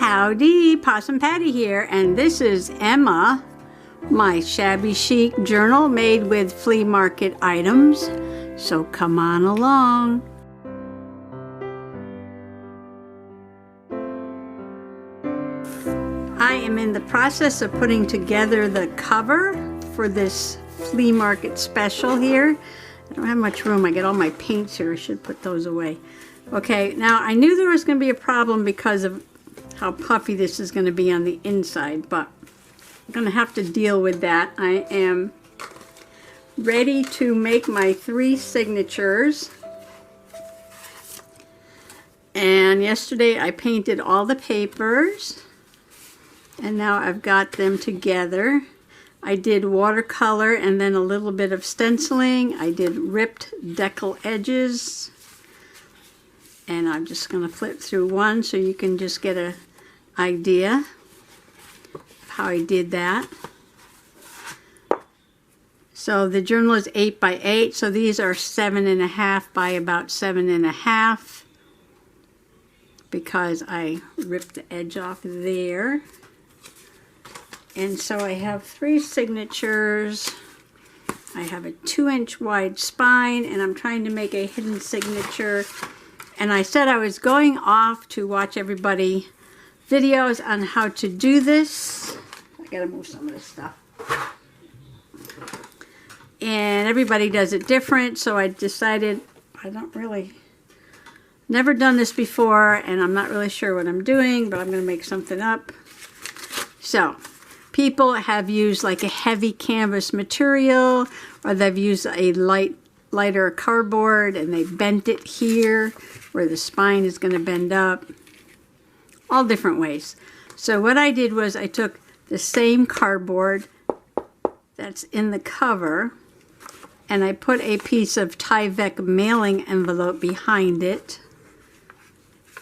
Howdy, Possum Patty here, and this is Emma, my shabby chic journal made with flea market items. So come on along. I am in the process of putting together the cover for this flea market special here. I don't have much room. I get all my paints here. I should put those away. Okay, now I knew there was going to be a problem because of how puffy this is going to be on the inside, but I'm going to have to deal with that. I am ready to make my 3 signatures. And yesterday I painted all the papers, and now I've got them together. I did watercolor and then a little bit of stenciling. I did ripped decal edges. And I'm just going to flip through one so you can just get an idea of how I did that. So the journal is 8 by 8, so these are 7.5 by about 7.5 because I ripped the edge off there. And so I have 3 signatures. I have a 2-inch wide spine, and I'm trying to make a hidden signature. And I said I was going off to watch everybody videos on how to do this. I gotta move some of this stuff. And everybody does it different, so I decided never done this before, and I'm not really sure what I'm doing, but I'm gonna make something up. So, people have used like a heavy canvas material, or they've used a lighter cardboard, and they bent it here where the spine is going to bend up. All different ways. So what I did was I took the same cardboard that's in the cover, and I put a piece of Tyvek mailing envelope behind it,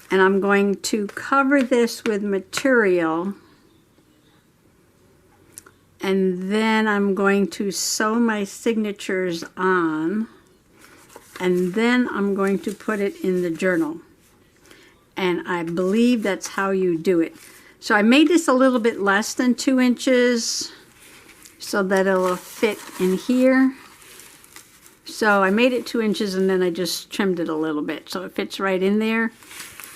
and I'm going to cover this with material, and then I'm going to sew my signatures on, and then I'm going to put it in the journal. And I believe that's how you do it. So I made this a little bit less than 2 inches so that it'll fit in here. So I made it 2 inches, and then I just trimmed it a little bit so it fits right in there.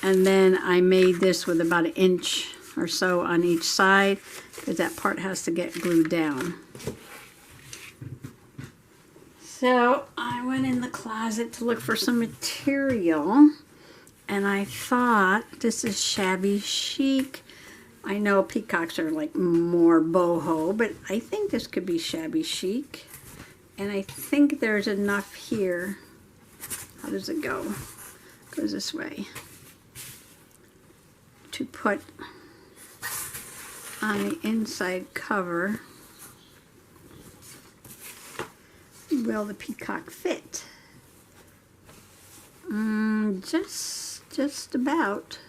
And then I made this with about 1 inch or so on each side, because that part has to get glued down. So I went in the closet to look for some material, and I thought, this is shabby chic. I know peacocks are like more boho, but I think this could be shabby chic. And I think there's enough here. How does it go? It goes this way. To put on the inside cover. Will the peacock fit? Just about.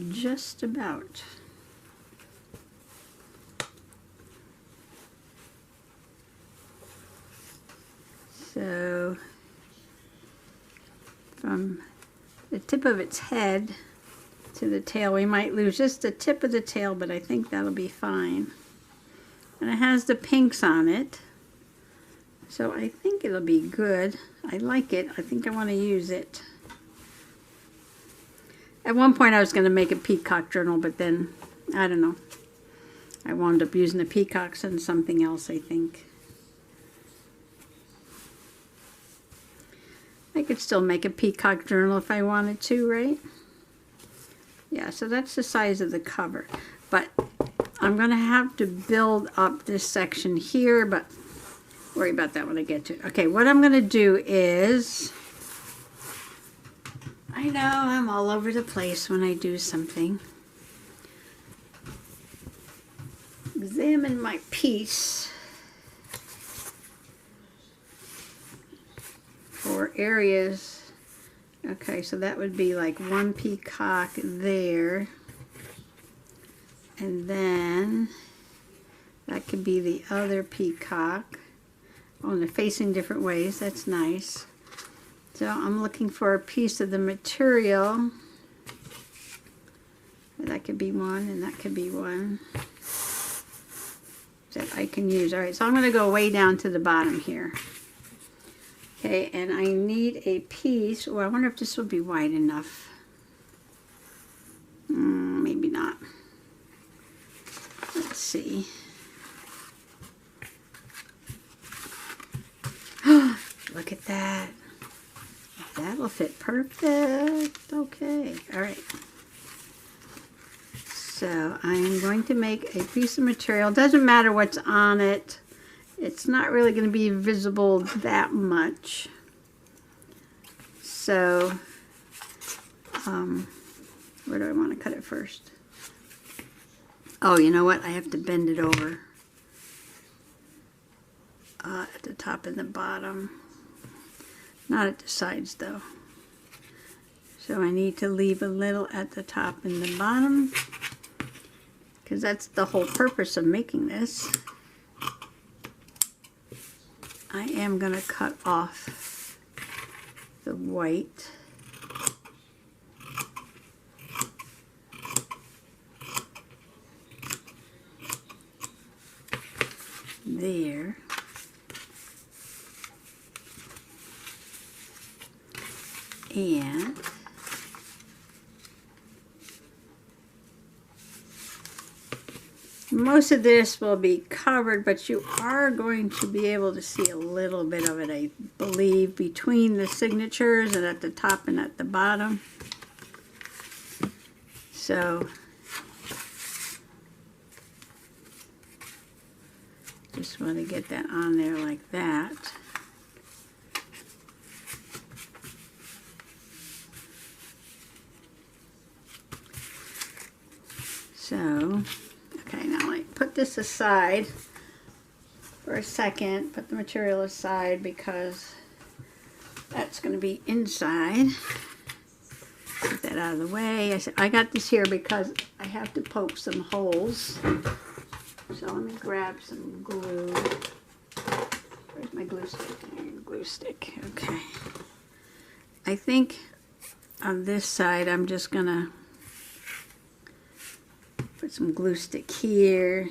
Just about. So, from the tip of its head to the tail, we might lose just the tip of the tail, but I think that'll be fine. And it has the pinks on it. So I think it'll be good. I like it. I think I want to use it. At one point I was going to make a peacock journal, but then, I don't know. I wound up using the peacocks and something else, I think. I could still make a peacock journal if I wanted to, right? Yeah, so that's the size of the cover. But I'm going to have to build up this section here, but worry about that when I get to it. Okay, what I'm going to do is, I know I'm all over the place when I do something. Examine my piece for areas. Okay, so that would be like 1 peacock there. And then that could be the other peacock. Oh, and they're facing different ways. That's nice. So I'm looking for a piece of the material That could be one, and that could be one that I can use. All right, so I'm going to go way down to the bottom here. Okay, and I need a piece. Oh, I wonder if this will be wide enough. Maybe not. Let's see. Look at that. That'll fit perfect. Okay, all right. So I'm going to make a piece of material. Doesn't matter what's on it. It's not really going to be visible that much. So, where do I want to cut it first? Oh, you know what? I have to bend it over. At the top and the bottom. Not at the sides, though. So I need to leave a little at the top and the bottom, because that's the whole purpose of making this. I am going to cut off the white. There. And most of this will be covered, but you are going to be able to see a little bit of it, I believe, between the signatures and at the top and at the bottom. So just want to get that on there like that. So, okay, now I put this aside for a second, put the material aside because that's going to be inside. Get that out of the way. I got this here because I have to poke some holes. So let me grab some glue. Where's my glue stick? Glue stick, okay. I think on this side I'm just going to put some glue stick here.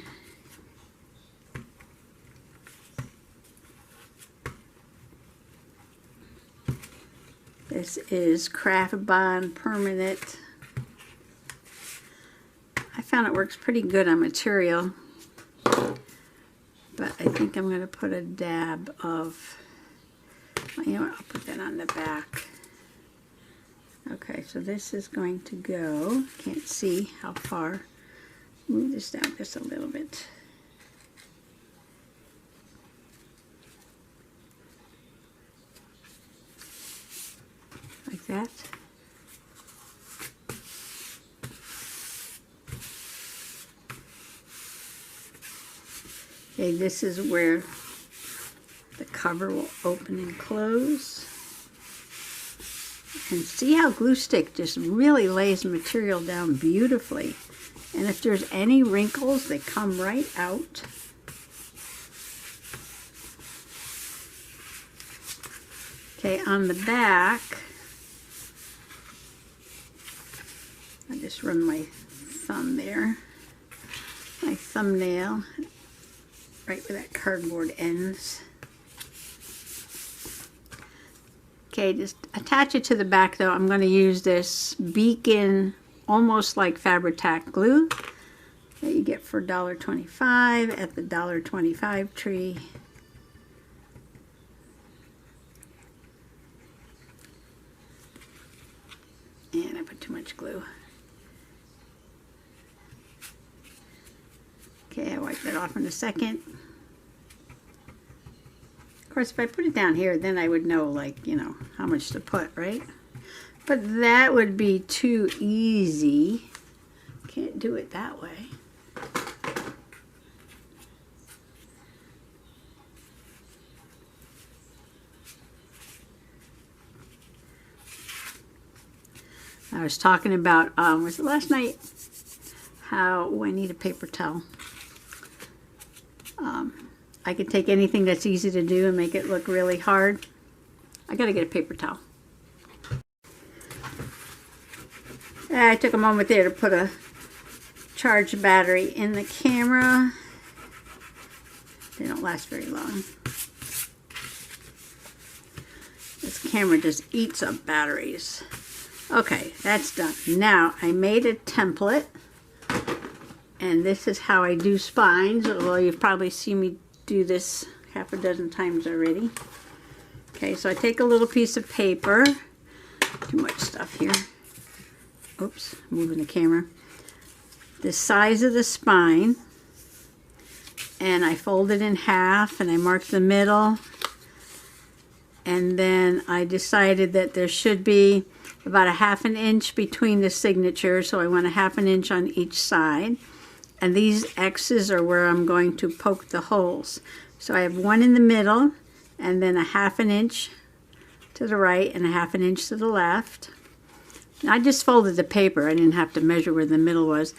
This is Craft Bond Permanent. I found it works pretty good on material, but I think I'm going to put a dab of, you know what, I'll put that on the back. Okay, so this is going to go, can't see how far. Move this down just a little bit. Like that. Okay, this is where the cover will open and close. And see how glue stick just really lays material down beautifully. And if there's any wrinkles, they come right out. Okay, on the back, I just run my thumb there, my thumbnail, right where that cardboard ends. Okay, just attach it to the back though. I'm going to use this Beacon, almost like Fabri-Tac glue that you get for $1.25 at the $1.25 tree. And I put too much glue. Okay, I wipe that off in a second. Of course, if I put it down here, then I would know, like, you know, how much to put, right? But that would be too easy. Can't do it that way. I was talking about, was it last night, how I need a paper towel. I could take anything that's easy to do and make it look really hard. I gotta get a paper towel. I took a moment there to put a charge the battery in the camera. They don't last very long. This camera just eats up batteries. Okay, that's done. Now, I made a template, and this is how I do spines, although you've probably seen me do this half a dozen times already. Okay, so I take a little piece of paper. Too much stuff here. Oops, moving the camera. The size of the spine, and I fold it in half, and I mark the middle. And then I decided that there should be about a 1/2 inch between the signatures, so I want a 1/2 inch on each side. And these X's are where I'm going to poke the holes. So I have one in the middle, and then a 1/2 inch to the right and a 1/2 inch to the left. And I just folded the paper. I didn't have to measure where the middle was.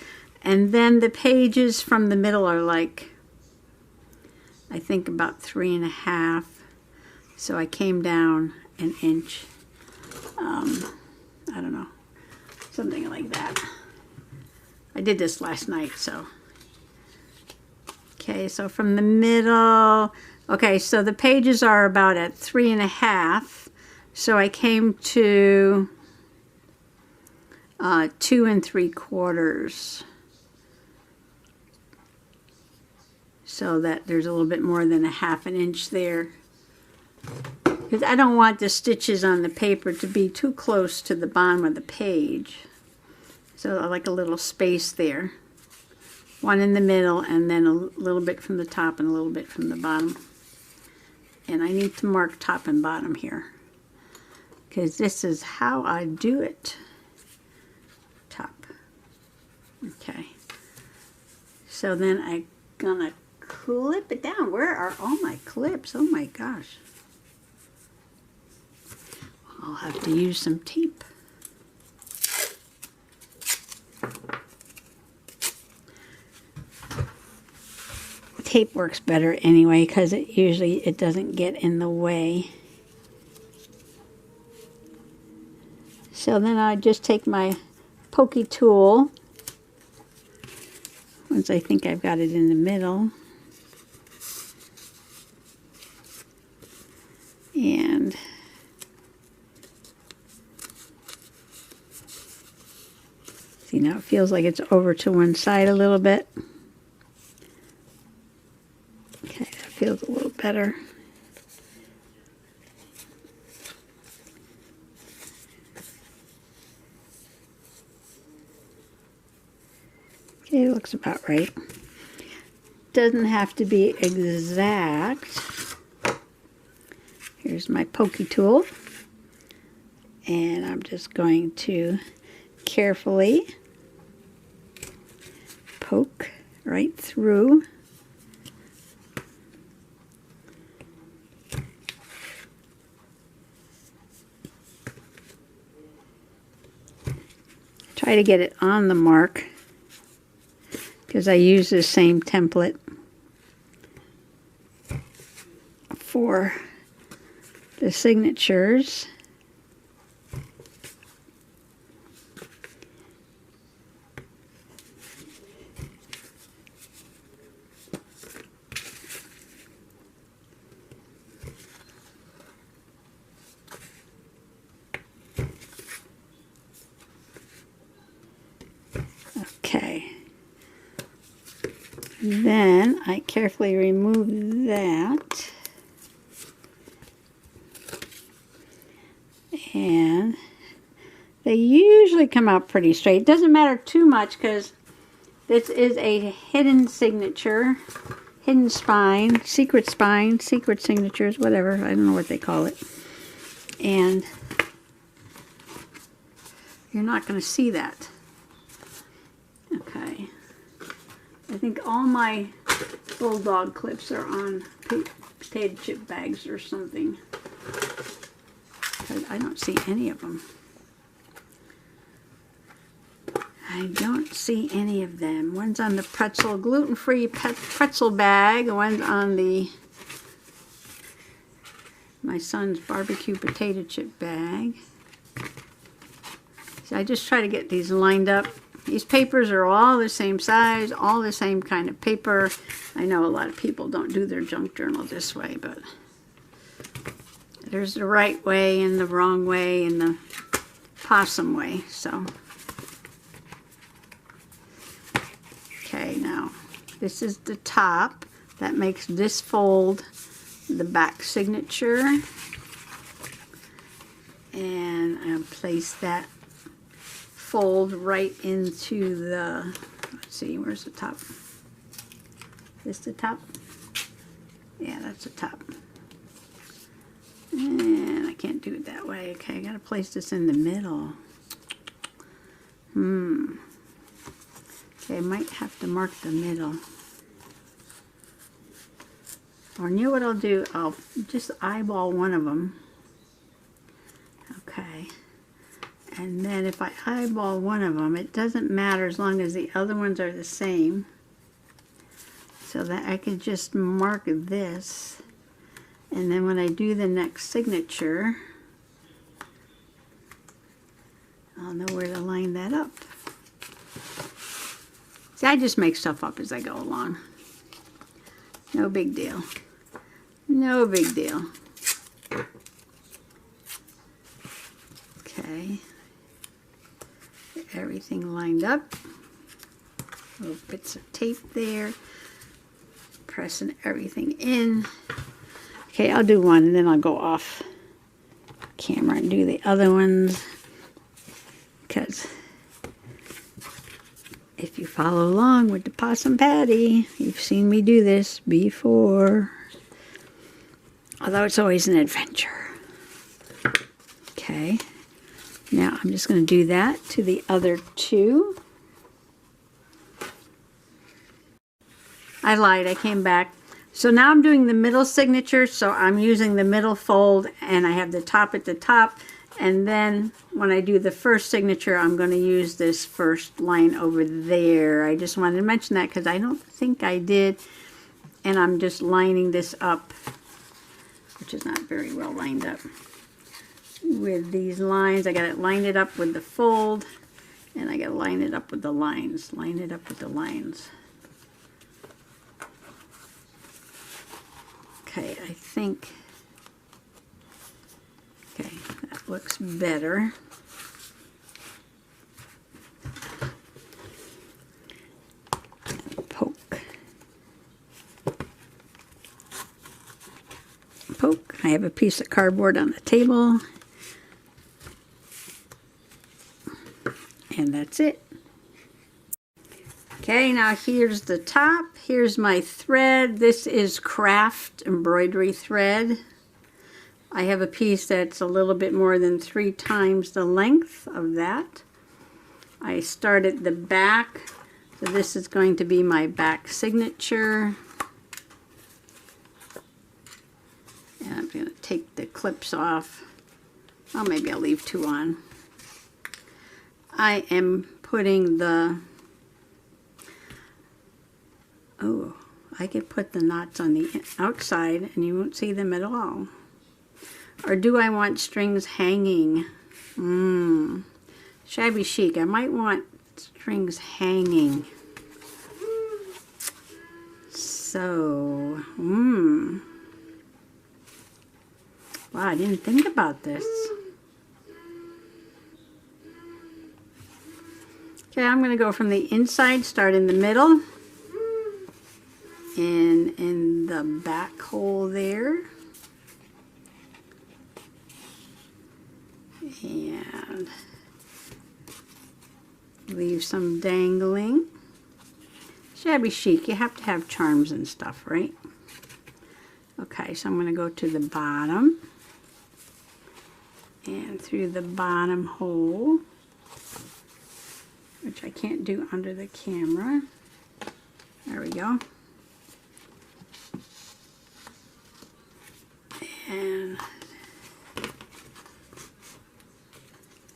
And then the pages from the middle are like, I think about 3.5. So I came down an inch. I don't know, something like that. I did this last night, so. Okay, so from the middle, okay, so the pages are about at 3.5. So I came to 2 3/4. So that there's a little bit more than a 1/2 inch there. Because I don't want the stitches on the paper to be too close to the bottom of the page. So I like a little space there. One in the middle, and then a little bit from the top and a little bit from the bottom. And I need to mark top and bottom here, because this is how I do it. Top. Okay. So then I'm gonna clip it down. Where are all my clips? Oh my gosh. I'll have to use some tape. Tape works better anyway, because it doesn't get in the way. So then I just take my pokey tool, once I think I've got it in the middle, and see, now it feels like it's over to one side a little bit. Okay, that feels a little better. Okay, it looks about right. Doesn't have to be exact. Here's my pokey tool. And I'm just going to carefully poke right through. Try to get it on the mark, because I use the same template for the signatures. Okay. Then I carefully remove that. And they usually come out pretty straight. It doesn't matter too much, because this is a hidden signature, hidden spine, secret signatures, whatever. I don't know what they call it. And you're not going to see that. Okay. I think all my bulldog clips are on potato chip bags or something. I don't see any of them. I don't see any of them. One's on the pretzel, gluten-free pretzel bag. One's on my son's barbecue potato chip bag. So I just try to get these lined up These papers are all the same size, all the same kind of paper. I know a lot of people don't do their junk journal this way, but there's the right way and the wrong way and the Possum way. So, okay, now this is the top. That makes this fold the back signature. And I'll place that fold right into the, let's see, where's the top? This the top? Yeah, that's the top. And I can't do it that way. Okay, I gotta place this in the middle. Okay, I might have to mark the middle. Or you know what I'll do? I'll just eyeball one of them. Okay. And then if I eyeball one of them, it doesn't matter as long as the other ones are the same. So that I can just mark this. And then when I do the next signature, I'll know where to line that up. See, I just make stuff up as I go along. No big deal. No big deal. Okay. Get everything lined up. Little bits of tape there. Pressing everything in. Okay, I'll do one and then I'll go off camera and do the other ones. Because if you follow along with the Possum Patty, you've seen me do this before. Although it's always an adventure. Okay. Now I'm just going to do that to the other two. I lied, I came back. So now I'm doing the middle signature, so I'm using the middle fold and I have the top at the top. And then when I do the first signature, I'm going to use this first line over there. I just wanted to mention that because I don't think I did. And I'm just lining this up, which is not very well lined up, with these lines. I got it lined it up with the fold, and I got to line it up with the lines. Line it up with the lines. Okay, I think, okay, that looks better. Poke. Poke. I have a piece of cardboard on the table. And that's it. Okay, now here's the top. Here's my thread. This is craft embroidery thread. I have a piece that's a little bit more than 3 times the length of that. I start at the back. So this is going to be my back signature. And I'm going to take the clips off. Oh, maybe I'll leave 2 on. I am putting the, oh, I could put the knots on the outside and you won't see them at all. Or do I want strings hanging? Shabby Chic, I might want strings hanging. So, wow, I didn't think about this. Okay, I'm going to go from the inside, start in the middle, and in the back hole there. And leave some dangling. Shabby Chic, you have to have charms and stuff, right? Okay, so I'm going to go to the bottom and through the bottom hole, which I can't do under the camera. There we go. And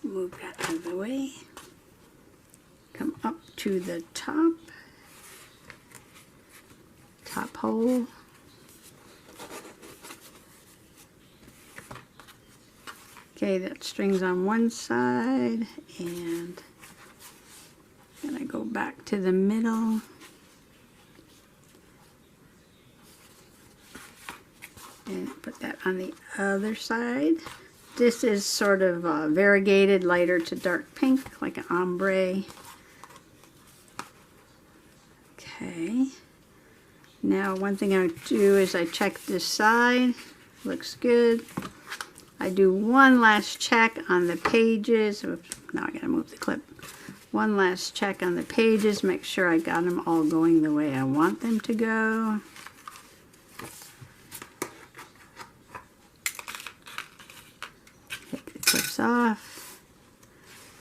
move that out of the way. Come up to the top hole. Okay, that string's on one side and go back to the middle. And put that on the other side. This is sort of variegated, lighter to dark pink, like an ombre. Okay. Now one thing I do is I check this side. Looks good. I do one last check on the pages. Oops, now I gotta move the clip. One last check on the pages. Make sure I got them all going the way I want them to go. Take the clips off.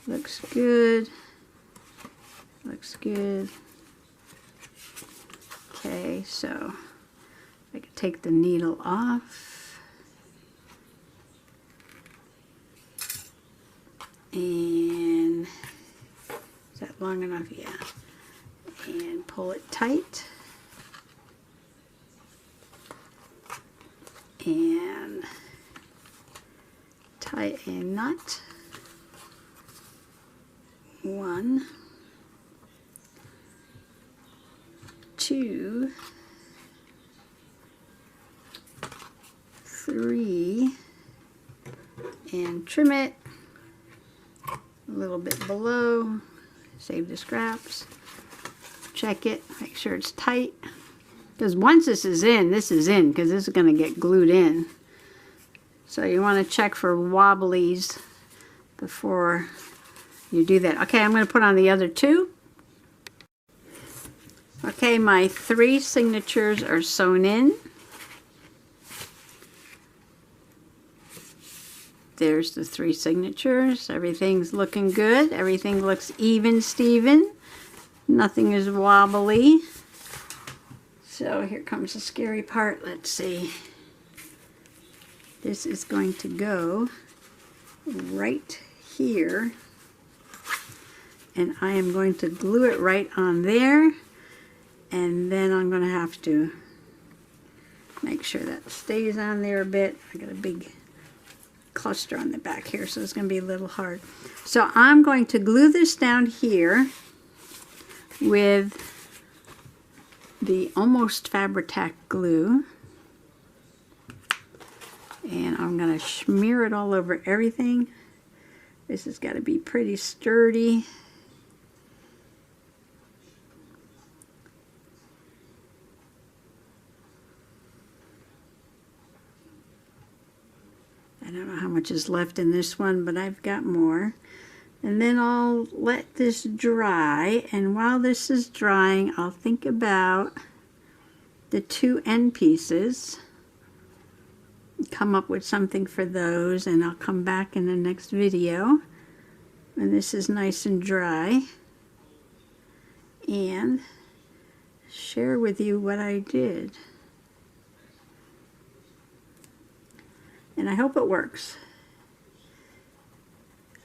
Looks good. Looks good. Okay, so I can take the needle off. And is that long enough? Yeah. And pull it tight. And tie a knot. 1, 2, 3, and trim it a little bit below. Save the scraps. Check it. Make sure it's tight. Because once this is in, because this is going to get glued in. So you want to check for wobblies before you do that. Okay, I'm going to put on the other two. Okay, my 3 signatures are sewn in. There's the 3 signatures. Everything's looking good. Everything looks even, Steven. Nothing is wobbly. So here comes the scary part. Let's see. This is going to go right here. And I am going to glue it right on there. And then I'm going to have to make sure that stays on there a bit. I got a big cluster on the back here, so it's going to be a little hard. So I'm going to glue this down here with the Almost Fabri-Tac glue. And I'm going to smear it all over everything. This has got to be pretty sturdy. I don't know how much is left in this one, but I've got more. And then I'll let this dry, and while this is drying, I'll think about the 2 end pieces, come up with something for those, and I'll come back in the next video when this is nice and dry and share with you what I did. And I hope it works.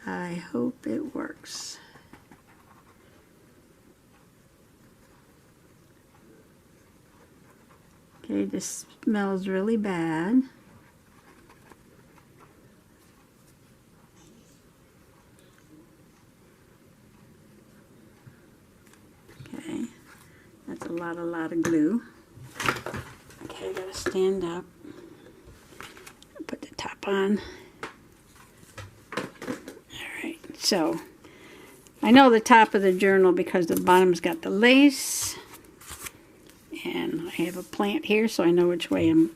I hope it works. Okay, this smells really bad. Okay, that's a lot of glue. Okay, I gotta stand up. Put the top on. Alright, so I know the top of the journal because the bottom's got the lace. And I have a plant here, so I know which way I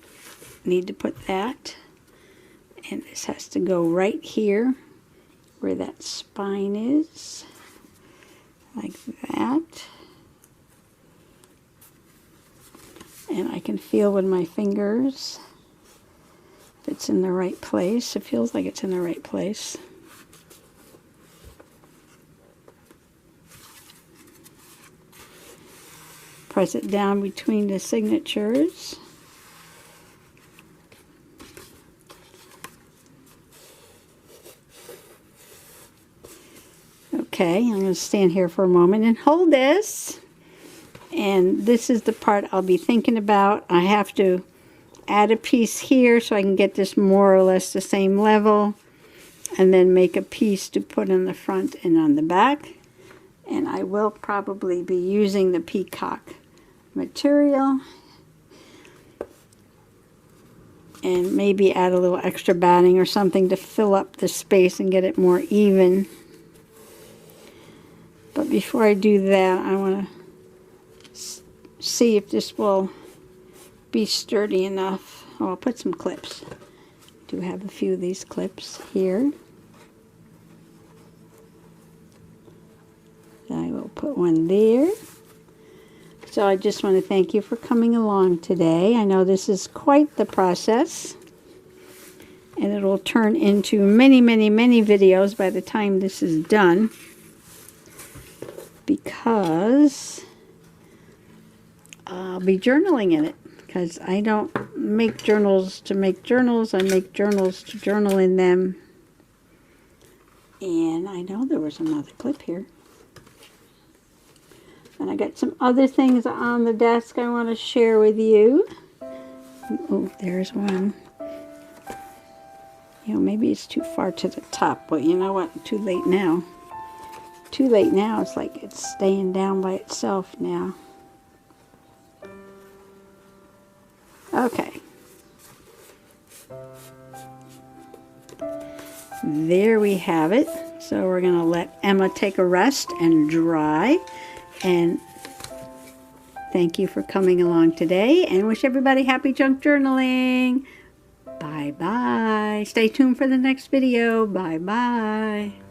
need to put that. And this has to go right here where that spine is. Like that. And I can feel with my fingers if it's in the right place. It feels like it's in the right place. Press it down between the signatures. Okay, I'm going to stand here for a moment and hold this. And this is the part I'll be thinking about. I have to add a piece here so I can get this more or less the same level. And then make a piece to put on the front and on the back. And I will probably be using the peacock material. And maybe add a little extra batting or something to fill up the space and get it more even. But before I do that, I want to see if this will be sturdy enough. Oh, I'll put some clips. I do have a few of these clips here. I will put one there. So I just want to thank you for coming along today. I know this is quite the process, and it will turn into many, many, many videos by the time this is done, because I'll be journaling in it, because I don't make journals to make journals. I make journals to journal in them. And I know there was another clip here. And I got some other things on the desk I want to share with you. Oh, there's one. You know, maybe it's too far to the top, but you know what? Too late now. Too late now. It's like it's staying down by itself now. Okay. There we have it. So we're going to let Emma take a rest and dry. And thank you for coming along today, and wish everybody happy junk journaling. Bye bye. Stay tuned for the next video. Bye bye.